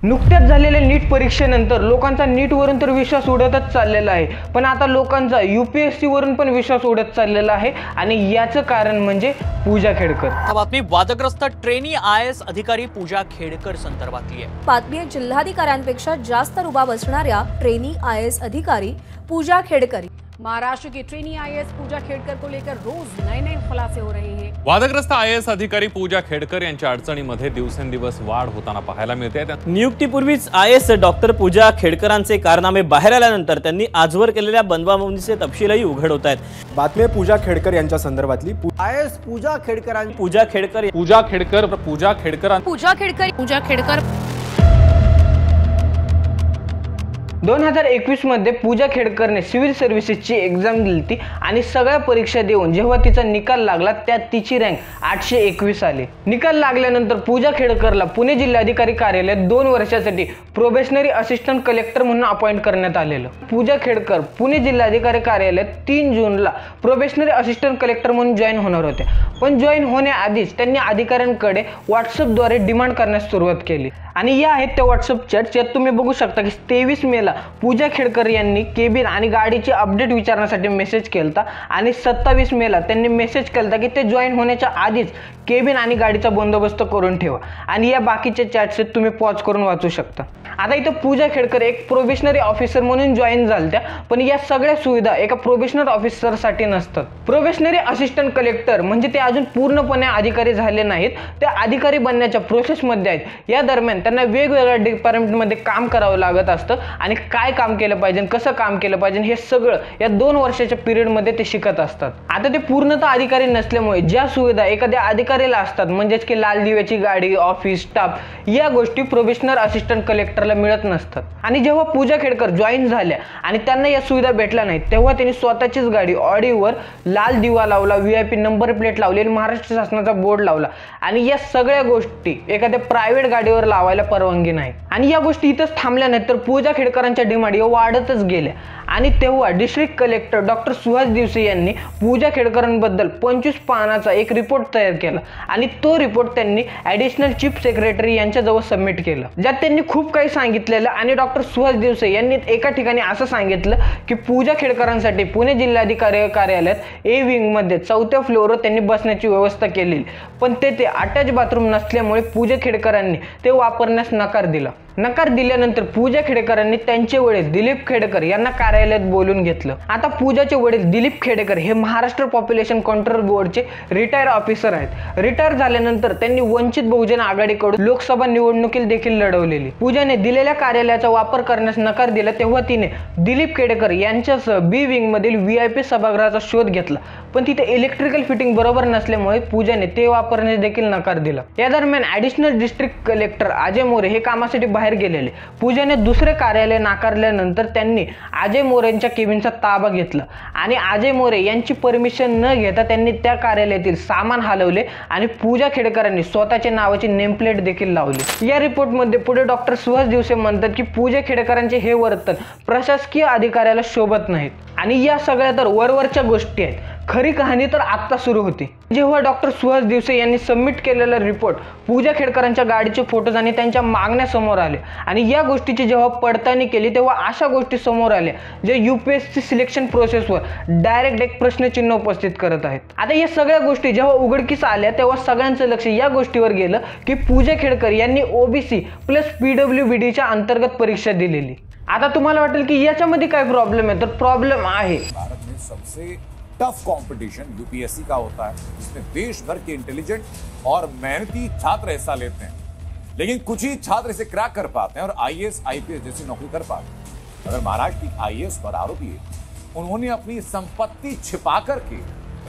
नुकत्याच झालेल्या नीट परीक्षेनंतर लोकांचा नीटवरून तर विश्वास उडतच चाललेला आहे, पण आता लोकांचा UPSC वरून पण विश्वास उडत चाललेला आहे आणि याचं कारण म्हणजे पूजा खेडकर। बातमी वादग्रस्त ट्रेनी IAS अधिकारी पूजा खेडकर संदर्भातली आहे। बातमी आहे जिल्हाधिकाऱ्यांपेक्षा जास्त रुबाब असणाऱ्या ट्रेनी IAS अधिकारी पूजा खेडकर। महाराष्ट्र की ट्रेनी IAS पूजा खेडकर को लेकर रोज नए खुलासे हो रहे हैं। वादग्रस्त IAS अधिकारी पूजा खेडकर यांच्या अडचणीमध्ये दिवसेंदिवस वाढ होताना पाहायला मिळते। नियुक्तीपूर्वीच IAS डॉक्टर पूजा खेडकरांचे कारनामे बाहेर आल्यानंतर त्यांनी आजवर केलेल्या बनवाबनवीचे तपशीलही उघड होत आहेत। बातमी पूजा खेडकर यांच्या संदर्भातली IAS पूजा खेडकर 2021 मध्ये पूजा खेडकरने सिव्हिल सर्व्हिसेसची एक्झाम दिली आणि सगळ्या परीक्षा देऊन जेव्हा तिचा निकाल लागला त्यात तिची रँक 821 आली। निकाल लागल्यानंतर पूजा खेडकरला पुणे जिल्हाधिकारी कार्यालयात 2 वर्षासाठी प्रोबेशनरी असिस्टंट कलेक्टर म्हणून अपॉइंट करण्यात आलेलं। पूजा खेडकर पुणे जिल्हाधिकारी कार्यालयात 3 जूनला प्रोबेशनरी असिस्टंट कलेक्टर म्हणून जॉईन होणार होते, पण जॉईन होण्याआधीच त्यांनी अधिकाऱ्यांकडे व्हॉट्सअपद्वारे डिमांड करण्यास सुरुवात केली आणि या आहेत त्या व्हॉट्सअप चॅट्स। यात तुम्ही बघू शकता की 23 मेला पूजा खेडकर यांनी केबिन आणि गाडीची अपडेट विचारण्यासाठी मेसेज केलता आणि 27 मेला त्यांनी मेसेज केलता की ते जॉईन होण्याच्या आधीच केबिन आणि गाडीचा बंदोबस्त करून ठेवा आणि या बाकीचे चॅट्स तुम्ही पॉज करून वाचू शकता। आता इथं पूजा खेडकर एक प्रोबेशनरी ऑफिसर म्हणून जॉईन झालत्या, पण या सगळ्या सुविधा एका प्रोबेशनरी ऑफिसरसाठी नसतात। प्रोबेशनरी असिस्टंट कलेक्टर म्हणजे ते अजून पूर्णपणे अधिकारी झाले नाहीत, ते अधिकारी बनण्याच्या प्रोसेसमध्ये आहेत। या दरम्यान त्यांना वेगवेगळ्या डिपार्टमेंटमध्ये काम करावं लागत असतं आणि काय काम केलं पाहिजे, कसं काम केलं पाहिजे हे सगळं या 2 वर्षाच्या पिरियडमध्ये ते शिकत असतात। आता ते पूर्णतः अधिकारी नसल्यामुळे ज्या सुविधा एखाद्या अधिकाऱ्याला असतात म्हणजेच की लाल दिव्याची गाडी, ऑफिस स्टाफ, या गोष्टी प्रोबेशनर असिस्टंट कलेक्टरला मिळत नसतात। आणि जेव्हा पूजा खेडकर जॉईन झाल्या आणि त्यांना या सुविधा भेटल्या नाहीत तेव्हा त्यांनी स्वतःचीच गाडी ऑडीवर लाल दिवा लावला, VIP नंबर प्लेट लावली आणि महाराष्ट्र शासनाचा बोर्ड लावला आणि या सगळ्या गोष्टी एखाद्या प्रायव्हेट गाडीवर लावायला परवानगी नाही। आणि या गोष्टी इथंच थांबल्या नाहीत तर पूजा खेडकरांच्या डिमांड वाढतच गेल्या आणि तेव्हा district collector doctor Suhas Diwase यांनी पूजा खेडकरांबद्दल 25 पानाचा एक रिपोर्ट तयार केला आणि तो रिपोर्ट त्यांनी ॲडिशनल चीफ सेक्रेटरी यांच्याजवळ सबमिट केला, ज्यात त्यांनी खूप काही सांगितलेलं आणि डॉक्टर सुहास दिवसे यांनी एका ठिकाणी असं सांगितलं की पूजा खेडकरांसाठी पुणे जिल्हाधिकारी कार्यालयात A विंग मध्ये 4थ्या फ्लोअरवर त्यांनी बसण्याची व्यवस्था केली, पण तेथे अटॅच बाथरूम नसल्यामुळे पूजा खेडकरांनी ते वापरण्यास नकार दिला। नकार दिल्यानंतर पूजा खेडकरांनी त्यांचे वडील दिलीप खेडकर यांना कार्यालयात बोलून घेतलं। आता पूजाचे वडील दिलीप खेडकर हे महाराष्ट्र पॉप्युलेशन कंट्रोल बोर्डचे रिटायर ऑफिसर आहेत। रिटायर झाल्यानंतर त्यांनी वंचित बहुजन आघाडीकडून लोकसभा निवडणुकीत देखील लढवलेली। पूजाने दिलेल्या कार्यालयाचा वापर करण्यास नकार दिला तेव्हा तिने दिलीप खेडकर यांच्यासह B विंग मधील VIP सभागृहाचा शोध घेतला, पण तिथे इलेक्ट्रिकल फिटिंग बरोबर नसल्यामुळे पूजाने ते वापरण्यास देखील नकार दिला। या दरम्यान additional district collector Ajay More हे कामासाठी बाहेर गेलेले। पूजाने दुसरे कार्यालय नाकारल्यानंतर त्यांनी अजय मोरेंच्या केबिनचा ताबा घेतला आणि अजय मोरे यांची परमिशन न घेता त्यांनी त्या कार्यालयातील सामान हलवले आणि पूजा खेडकरांनी स्वतःच्या नावाची नेमप्लेट देखील लावली। या रिपोर्टमध्ये पुढे डॉक्टर सुहास दिवसे म्हणतात की पूजा खेडकरांचे हे वर्तन प्रशासकीय अधिकाऱ्याला शोभत नाहीत आणि या सगळ्या तर वरवरच्या गोष्टी आहेत। खरी कहाणी तर आता सुरू होती जेव्हा डॉक्टर सुहास दिवसे यांनी सबमिट केलेला रिपोर्ट पूजा खेडकरांच्या गाडीचे फोटोज आणि त्यांच्या मागण्या समोर आले आणि या गोष्टीची जेव्हा पडताळणी केली तेव्हा अशा गोष्टी समोर आल्या जे UPSC सिलेक्शन प्रोसेसवर डायरेक्ट एक प्रश्नचिन्ह उपस्थित करत आहेत। आता या सगळ्या गोष्टी जेव्हा उघडकीस आल्या तेव्हा सगळ्यांचं लक्ष या गोष्टीवर गेलं की पूजा खेडकर यांनी OBC प्लस PWBD च्या अंतर्गत परीक्षा दिलेली। आता तुम्हाला वाटेल की याच्यामध्ये काय प्रॉब्लेम आहे, तर प्रॉब्लेम आहे भारत में सबसे टफ कंपटीशन UPSC का होता है, जिसमें देश भर के इंटेलिजेंट और मेहनती छात्र हिस्सा लेते हैं, लेकिन कुछ ही छात्र इसे क्रैक कर पाते हैं और IAS IPS जैसी नौकरी कर पाते हैं। अगर महाराष्ट्र की IAS पर आरोपी है उन्होंने अपनी संपत्ति छिपा करके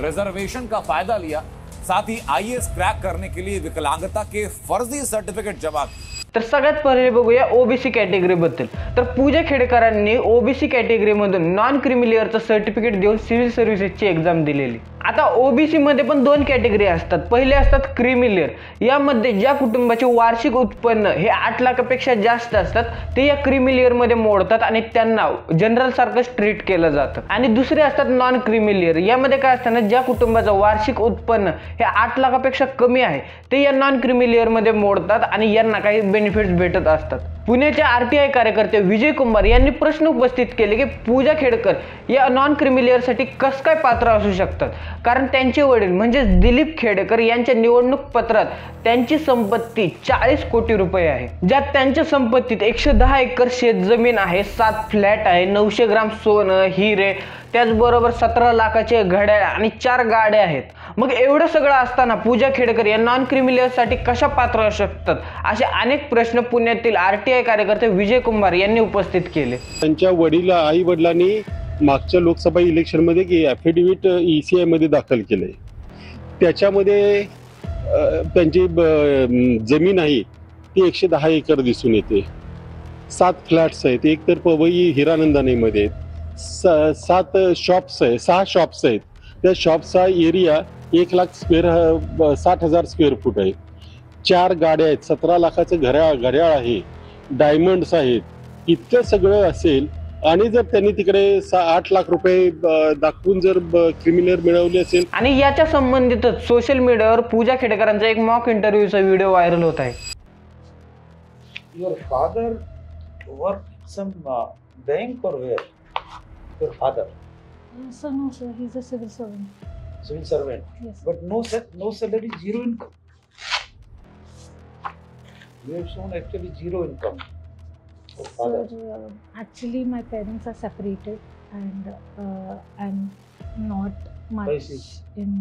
रिजर्वेशन का फायदा लिया, साथ ही IAS क्रैक करने के लिए विकलांगता के फर्जी सर्टिफिकेट जमा किए। तर सगळ्यात पहिले बघूया OBC कॅटेगरी बद्दल। तर पूजा खेडकरांनी OBC कॅटेगरी मधून नॉन क्रिमिलियरचं सर्टिफिकेट देऊन सिव्हिल सर्व्हिसेसची एक्झाम दिलेली। आता OBC मध्ये पण 2 कॅटेगरी असतात। पहिले असतात क्रिमिलियर, यामध्ये ज्या कुटुंबाचे वार्षिक उत्पन्न हे 8 लाखापेक्षा जास्त असतात ते या क्रिमिलियर मध्ये मोडतात आणि त्यांना जनरल सारखं ट्रीट केलं जातं। आणि दुसरे असतात नॉन क्रिमिलियर, यामध्ये काय असतं ना, ज्या कुटुंबाचं वार्षिक उत्पन्न हे 8 लाखापेक्षा कमी आहे ते या नॉन क्रिमिलियर मध्ये मोडतात आणि यांना काही बेनिफिट्स भेटत असतात। पुण्याचे आरटीआय कार्यकर्ते विजय कुंभार यांनी प्रश्न उपस्थित केले की पूजा खेडकर या नॉन क्रिमिलियरसाठी कसं काय पात्र असू शकतात, कारण त्यांचे वडील म्हणजे दिलीप खेडकर यांच्या निवडणूक पत्रात त्यांची संपत्ती 40 कोटी रुपये आहे, ज्यात त्यांच्या संपत्तीत 110 एकर शेतजमीन आहे, 7 फ्लॅट आहे, 900 ग्राम सोनं, हिरे, त्याचबरोबर 17 लाखाचे घड्याळ आणि 4 गाड्या आहेत. मग एवढं सगळं असताना पूजा खेडकर या नॉन क्रिमिलियरसाठी कशा पात्र असू शकतात, असे अनेक प्रश्न पुण्यातील आरटीआय कार्यकर्ते विजय कुंभार यांनी उपस्थित केले. त्यांच्या आई वडिलांनी मागच्या लोकसभा इलेक्शनमध्ये की ॲफिडेव्हिट ECI मध्ये दाखल केलंय. त्याच्यामध्ये त्यांची जमीन आहे ती 110 एकर दिसून येते. 7 फ्लॅट्स आहेत, एक तर पवई हिरानंदानीमध्ये 7 शॉप्स आहे, 6 शॉप्स आहेत. त्या शॉप्सचा एरिया 1,60,000 स्क्वेअर फूट आहे. 4 गाड्या आहेत, 17 लाखाचं घड्याळ आहे, डायमंड्स आहेत. इतकं सगळं असेल आणि जर त्यांनी तिकडे 8 लाख रुपये दाखवून जर क्रिमिनल मिळवले असेल. आणि याच्या संबंधितच सोशल मीडियावर पूजा खेडकरांचा एक मॉक इंटरव्ह्यूचा व्हिडिओ व्हायरल होत आहे. Your father worked some bank or where? Your father? So no sir, he's a civil servant. Civil servant? Yes. But no salary, zero income. You have shown actually zero income. Your father? Sir, actually my parents are separated and I'm not much in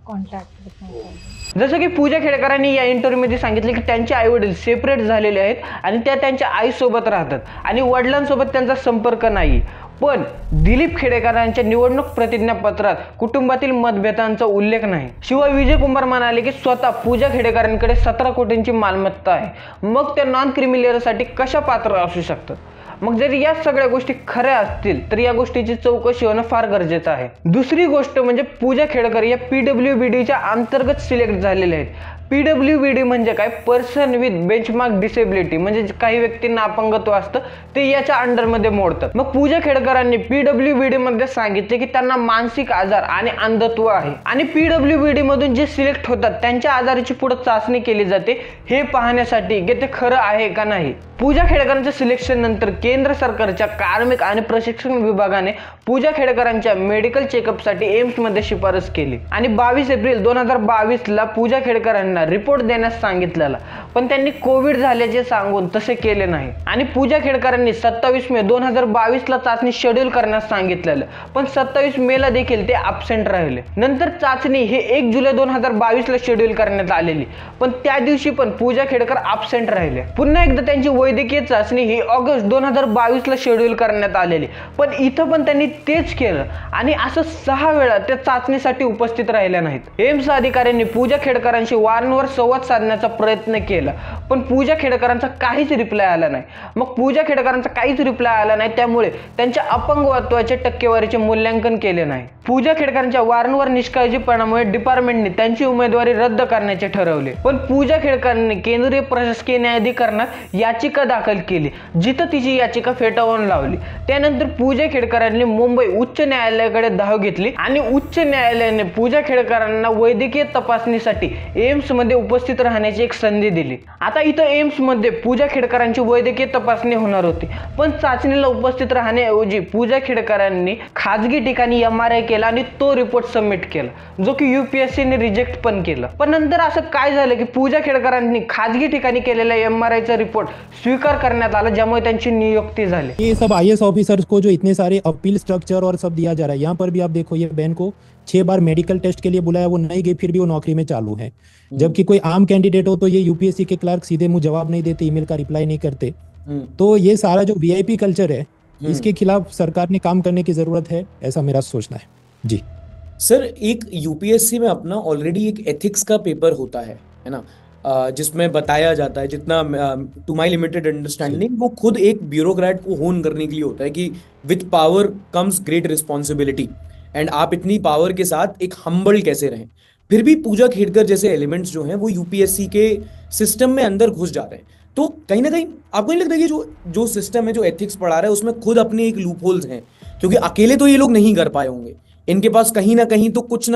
contact with my father. जसं की पूजा खेडकरांनी या इंटरव्ह्यूमध्ये सांगितले की त्यांचे आई वडील separate झालेले आहेत आणि त्या त्यांच्या आईसोबत राहतात आणि वडिलांसोबत त्यांचा संपर्क नाही. पण दिलीप खेडेकरांच्या निवडणूक प्रतिज्ञापत्रात कुटुंबातील मतभेदांचा उल्लेख नाही. शिवाय विजय कुंभार म्हणाले की स्वतः पूजा खेडेकरांकडे 17 कोटींची मालमत्ता आहे. मग त्या नॉन क्रिमिलियरसाठी कशा पात्र असू शकतात. मग जर या सगळ्या गोष्टी खऱ्या असतील तर या गोष्टीची चौकशी होणं फार गरजेचं आहे. दुसरी गोष्ट म्हणजे पूजा खेडकर या PWBDच्या अंतर्गत सिलेक्ट झालेले आहेत. PWBD म्हणजे काय, पर्सन विथ बेंचमार्क डिसेबिलिटी, म्हणजे काही व्यक्तींना अपंगत्व असतं ते याच्या अंडरमध्ये मोडतात. मग पूजा खेडकरांनी PWBD मध्ये सांगितले की त्यांना मानसिक आजार आणि अंधत्व आहे आणि PWBD मधून जे सिलेक्ट होतात त्यांच्या आजाराची पुढे चाचणी केली जाते हे पाहण्यासाठी की ते खरं आहे का नाही. पूजा खेडकरांच्या सिलेक्शन नंतर केंद्र सरकारच्या कार्मिक आणि प्रशिक्षण विभागाने पूजा खेडकरांच्या मेडिकल चेकअपसाठी एम्समध्ये शिफारस केली आणि 22 एप्रिल 2022ला पूजा खेडकरांना रिपोर्ट देण्यास सांगितलेला, पण त्यांनी कोविड झाल्याचे सांगून तसे केले नाही आणि पूजा खेडकरांनी 27 मे 2022ला चाचणी शेड्यूल करण्यास सांगितलेलं, पण 27 मेला देखील ते ॲब्सेंट राहिले. नंतर चाचणी हे 1 जुलै 2022ला शेड्यूल करण्यात आलेली, पण त्या दिवशी पण पूजा खेडकर ॲब्सेंट राहिले. पुन्हा एकदा त्यांची वैद्यकीय चाचणी ही ऑगस्ट 2022ला शेड्यूल करण्यात आलेली, पण इथं पण त्यांनी तेच केलं आणि असं 6 वेळा त्या चाचणीसाठी उपस्थित राहिल्या नाहीत. एम्स अधिकाऱ्यांनी पूजा खेडकरांशी वारंवार संवाद साधण्याचा प्रयत्न केला, पण पूजा खेडकरांचा काहीच रिप्लाय आला नाही. मग पूजा खेडकरांचा काहीच रिप्लाय आला नाही, त्यामुळे त्यांच्या अपंगत्वाच्या टक्केवारीचे मूल्यांकन केले नाही. पूजा खेडकरांच्या वारंवार निष्काळजीपणामुळे डिपार्टमेंटने त्यांची उमेदवारी रद्द करण्याचे ठरवले, पण पूजा खेडकरांनी केंद्रीय प्रशासकीय न्यायाधिकरणात याचिका दाखल केली, जिथं तिची याचिका फेटाळून लावली. त्यानंतर पूजा खेडकरांनी मुंबई उच्च न्यायालयाकडे धाव घेतली आणि उच्च न्यायालयाने पूजा खेडकरांना वैद्यकीय तपासणीसाठी एम्स मध्ये उपस्थित राहण्याची एक संधी दिली. आता इथं एम्स मध्ये पूजा खेडकरांची वैद्यकीय तपासणी होणार होती, पण चाचणीला उपस्थित राहण्याऐवजी पूजा खेडकरांनी खाजगी ठिकाणी MRI केला आणि तो रिपोर्ट सबमिट केला, जो की UPSC ने रिजेक्ट पण केला. पण नंतर असं काय झालं की पूजा खेडकरांनी खाजगी ठिकाणी केलेल्या MRI चा रिपोर्ट स्वीकार करण्यात आला, ज्यामुळे त्यांची नियुक्ती झाली. ये सब IAS ऑफिसर्स को जो इतने सारे अपील स्ट्रक्चर और सब दिया जा रहा है, यहाँ पर भी आप देखो ये बहन को 6 बार मेडिकल टेस्ट के लिए बुलाया, वो नहीं गई, फिर भी वो नौकरी में चालू है. जबकि कोई आम कैंडिडेट हो तो ये UPSC के क्लर्क सीधे मुंह जवाब नहीं देते, ईमेल का रिप्लाई नहीं करते. तो ये सारा जो VIP कल्चर है इसके खिलाफ सरकार ने काम करने की जरूरत है, ऐसा मेरा सोचना है. जी सर, एक UPSC में अपना ऑलरेडी एक एथिक्स का पेपर होता है ना, जिसमें बताया जाता है, जितना टू माई लिमिटेड अंडरस्टैंडिंग वो खुद एक ब्यूरोक्रेट को होन करने के लिए होता है कि with power comes great responsibility, end आप इतनी पावर के साथ एक हम्बल कैसे रहें. फिर भी पूजा खेडकर जैसे एलिमेंट्स जो हैं वो UPSC के सिस्टम में अंदर घुस जाते हैं. तो कहीं ना कहीं आपको नहीं लगता कि जो सिस्टम है, जो एथिक्स पढ़ा रहा है, उसमें खुद अपने एक लूप होल्स हैं, क्योंकि अकेले तो ये लोग नहीं कर पाए होंगे. इनके पास कहीं ना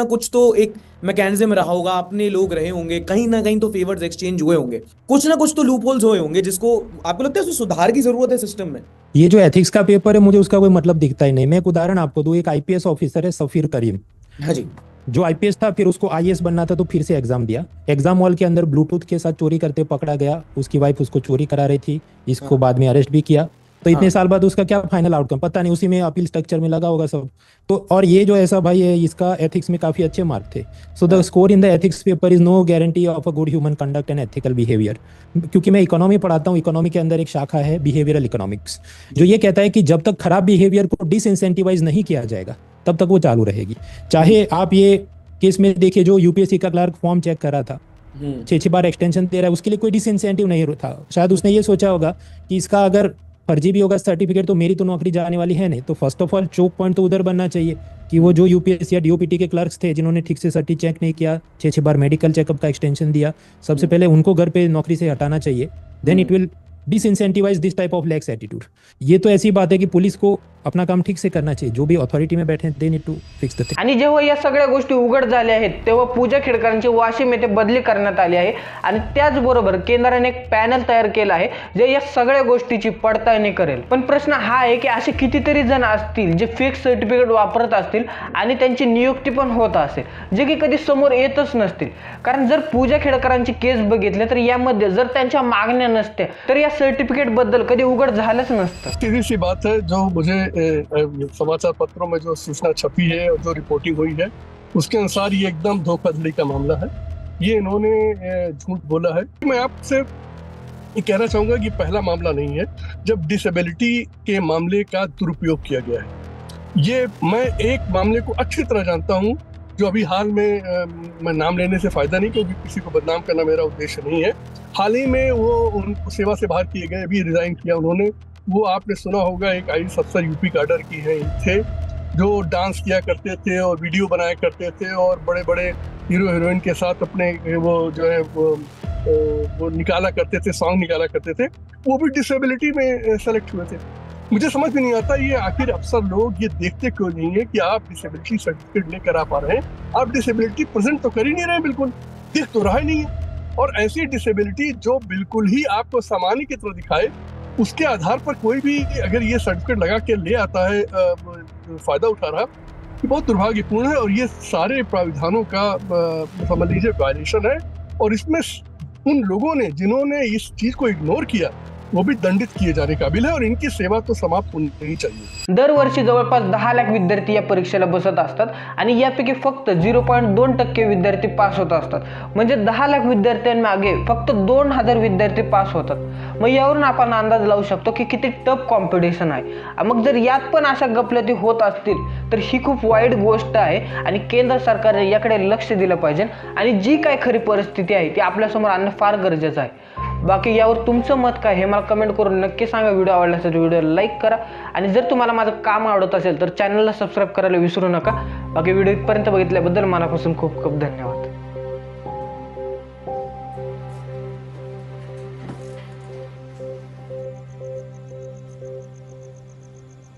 कुछ तो एक मैकेनिज्म रहा होगा, अपने लोग रहे होंगे, कहीं ना कहीं तो फेवर्स एक्सचेंज हुए होंगे, कुछ ना कुछ तो लूप होल्स हुए होंगे जिसको आपको लगता है उसमें सुधार की जरूरत है सिस्टम में। ये जो एथिक्स का पेपर है मुझे उसका कोई मतलब दिखता ही नहीं। मैं एक उदाहरण आपको दूं, एक आईपीएस ऑफिसर है सफीर करीम, हाँ जी, जो आईपीएस था, फिर उसको आईएएस बनना था तो फिर से एग्जाम दिया। एग्जाम हॉल के अंदर ब्लूटूथ के साथ चोरी करते पकड़ा गया, उसकी वाइफ उसको चोरी करा रही थी, इसको बाद में अरेस्ट भी किया। तो इतने साल बाद उसका क्या फाइनल आउटकम पता नहीं, उसी में अपील स्ट्रक्चर में लगा होगा सब। तो और ये जो ऐसा भाई है इसका एथिक्स में काफी अच्छे मार्क थे। So the score in the ethics paper is no guarantee of a good human conduct and ethical behaviour. क्योंकि मैं इकोनॉमी पढ़ाता हूँ, इकोनॉमी के अंदर एक शाखा है बिहेवियरल इकोनॉमिक्स, जो ये कहता है कि जब तक खराब बिहेवियर को डिसइंसेंटिवाइज नहीं किया जाएगा तब तक वो चालू रहेगी। चाहे आप ये केस में देखिए, जो यूपीएससी का क्लर्क फॉर्म चेक कर रहा था, 6 बार एक्सटेंशन दे रहा है, उसके लिए कोई डिसइंसेंटिव नहीं था। शायद उसने ये सोचा होगा कि इसका अगर फर्जी भी होगा सर्टिफिकेट तो मेरी तो नौकरी जाने वाली है नहीं। तो first of all choke point तो उधर बनना चाहिए कि वो जो यूपीएससी या डीओपीटी के क्लर्क्स थे जिन्होंने ठीक से सर्टी चेक नहीं किया, 6 बार मेडिकल चेकअप का एक्सटेंशन दिया, सबसे पहले उनको घर पे नौकरी से हटाना चाहिए। Then it will disincentivize this type of lax attitude. ये तो ऐसी बात है कि पुलिस को अपना काम ठीक से करना चाहिए, जो भी अथॉरिटी में बैठे they need to fix the thing. आणि जेव्हा या सगळ्या गोष्टी उघड झाल्या आहेत तेव्हा पूजा खेडकरांची वाशिम येथे बदली करण्यात आली आहे आणि त्याचबरोबर केंद्राने एक पॅनल तयार केला आहे जे या सगळ्या गोष्टीची पडताळणी करेल। पण प्रश्न हा आहे की असे कितीतरी जण असतील जे फेक सर्टिफिकेट वापरत असतील आणि त्यांची नियुक्ती पण होत असेल जे की कधी समोर येतच नसतील। कारण जर पूजा खेडकरांची केस बघितली तर यामध्ये जर त्यांच्या मागण्या नसत्या तर या सर्टिफिकेट बद्दल कधी उघड झालंच नसतं। सीधी सी बात है, जो मुझे समाचार पत्रों में जो सूचना छपी है और जो रिपोर्टिंग हुई है उसके अनुसार ये एकदम धोखाधड़ी का मामला है। ये इन्होंने झूठ बोला है। मैं आपसे ये कहना चाहूँगा कि पहला मामला नहीं है जब डिसेबिलिटी के मामले का दुरुपयोग किया गया है। ये मैं एक मामले को अच्छी तरह जानता हूँ जो अभी हाल में, मैं नाम लेने से फायदा नहीं क्योंकि किसी को बदनाम करना मेरा उद्देश्य नहीं है। हाल ही में वो उनको सेवा से बाहर किए गए, अभी रिजाइन किया उन्होंने। वो आपने सुना होगा एक आईएएस अफसर यूपी काडर की है थे जो डांस किया करते थे और वीडियो बनाया करते थे और बड़े बड़े हीरो हीरोइन के साथ अपने वो जो है वो निकाला करते थे, सॉन्ग निकाला करते थे। वो भी डिसेबिलिटी में सेलेक्ट हुए थे। मुझे समझ में नहीं आता ये आखिर अफसर लोग ये देखते क्यों नहीं है कि आप डिसेबिलिटी सर्टिफिकेट लेकर आ पा रहे हैं, आप डिसेबिलिटी प्रेजेंट तो कर ही नहीं रहे, बिल्कुल दिख तो रहा ही नहीं है। और ऐसी डिसेबिलिटी जो बिल्कुल ही आपको सामान्य की तरह दिखाए, उसके आधार पर कोई भी अगर ये सर्टिफिकेट लगा के ले आता है, फायदा उठा रहा, ये बहुत दुर्भाग्यपूर्ण है। और ये सारे प्राविधानों का समझ लीजिए वायलेशन है। और इसमें उन लोगों ने जिन्होंने इस चीज को इग्नोर किया वो भी दंडित किए जाने काबिल है और इनकी सेवा तो समाप्त होनी ही चाहिए। दरवर्षी जवळपास 10 लाख विद्यार्थी या परीक्षेला बसत असतात आणि यापैकी फक्त 0.2% विद्यार्थी पास होत असतात। म्हणजे 10 लाख विद्यार्थ्यांमागे फक्त 2000 विद्यार्थी पास होतात। मग यावरून आपण अंदाज लावू शकतो की किती टफ कॉम्पिटिशन आहे। मग जर यात पण अशा गफलती होत असतील तर ही खूप वाईट गोष्ट आहे आणि केंद्र सरकारने याकडे लक्ष दिलं पाहिजे आणि जी काय खरी परिस्थिती आहे ती आपल्या समोर आणणं फार गरजेचं आहे। बाकी यावर तुमचं मत काय हे मला कमेंट करून नक्की सांगा। व्हिडिओ आवडला असेल तर व्हिडिओला लाईक करा आणि जर तुम्हाला माझं काम आवडत असेल तर चॅनलला सबस्क्राईब करायला विसरू नका। बाकी व्हिडिओ इथपर्यंत बघितल्याबद्दल मनापासून खूप खूप धन्यवाद।